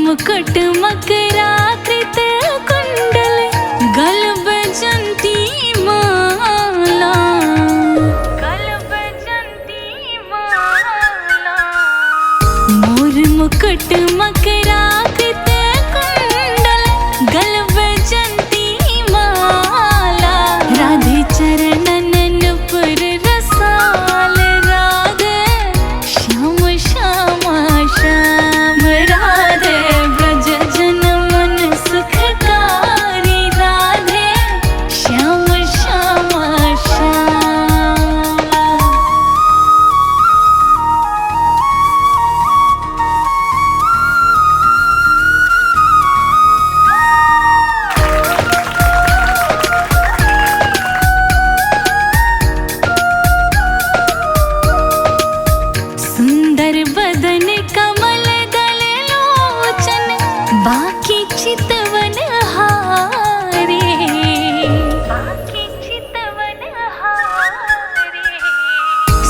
मुकुट मकराकृत कुंडल गल बजंती माला, गल बजंती माला। मोर मुकुट मकराकृत कुंडल गल बजंती माला। राधे चरणन नुपुर रसाल, राधे श्याम श्यामा श्याम। राधे ब्रज जन मन सुखकारी, राधे श्याम श्यामा श्याम। सुंदर बदन कमल दल लोचन, बाकी चितवन हारे, बाकी चितवन हारे।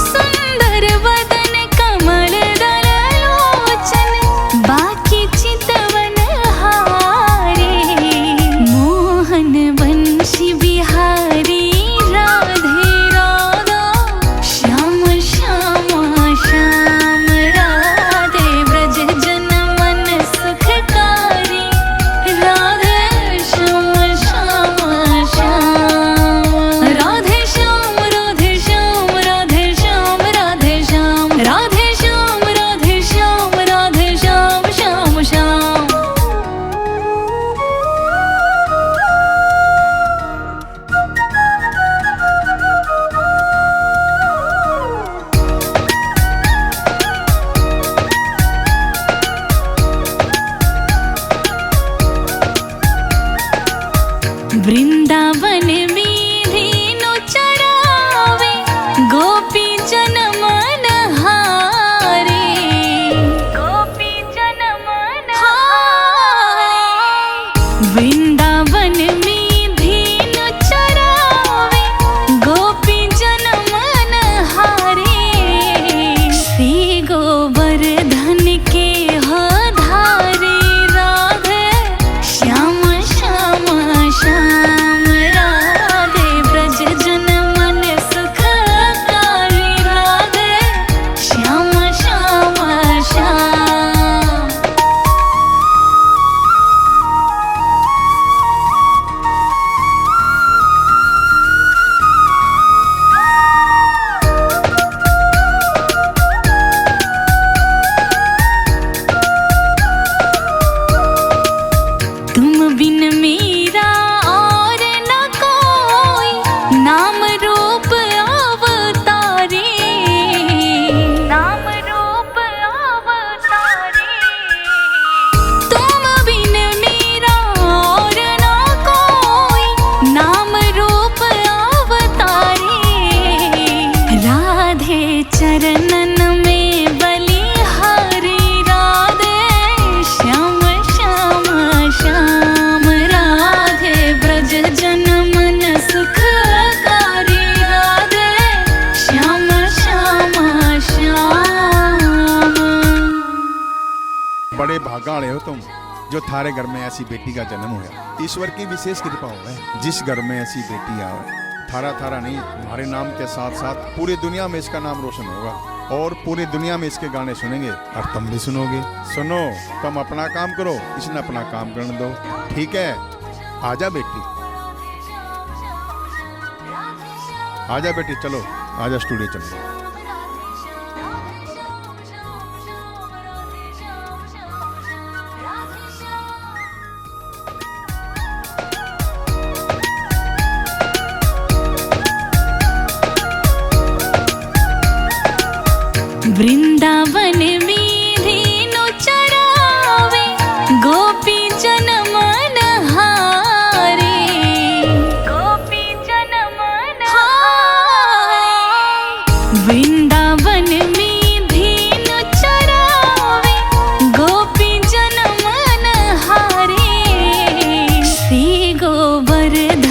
सुंदर बदन कमल दल लोचन, बाकी चितवन हारे। मोहन वंशी बिहारी, राधे राधा श्याम श्यामा श्याम। राधे ब्रज जन मन सुखकारी, राधे श्याम श्यामा श्याम। राधे श्याम राधे श्याम राधे श्याम राधे श्याम। राधे श्याम राधे श्याम राधे श्याम श्याम श्याम। वृंदावन में धेनु चरावे, गोपी जन मन हारे, गोपी जन मन हारे। वृंदावन में धेनु चरावे, गोपी जन मन हारे। श्री गोवर्धन के हो धारे, राधे श्याम श्यामा श्याम। राधे ब्रज जन मन सुखकारी, राधे श्याम श्यामा श्याम। तुम बिन मेरा और न कोई, नाम रूप अवतारे, नाम रूप अवतारे। तुम बिन मेरा और न कोई, नाम रूप अवतारे। राधे चरणन में बलिहारी, राधे श्याम श्यामा श्याम। राधे ब्रज जन मन सुखकारी, राधे श्याम श्यामा श्याम। बड़े भागा वाले हो तुम जो थारे घर में ऐसी बेटी का जन्म हुआ। ईश्वर की विशेष कृपा हो जिस घर में ऐसी बेटी आवे। थारा थारा नहीं, हमारे नाम के साथ साथ पूरी दुनिया में इसका नाम रोशन होगा और पूरी दुनिया में इसके गाने सुनेंगे और तुम भी सुनोगे। सुनो, तुम अपना काम करो, इसने अपना काम करने दो, ठीक है? आजा बेटी, आजा बेटी, चलो आजा स्टूडियो चलो। वृंदावन में धेनु चरावे, गोपी जन मन हारे, गोपी जन मन हारे। वृंदावन में धेनु चरावे, गोपी जन मन हारे। श्री गोवर्धन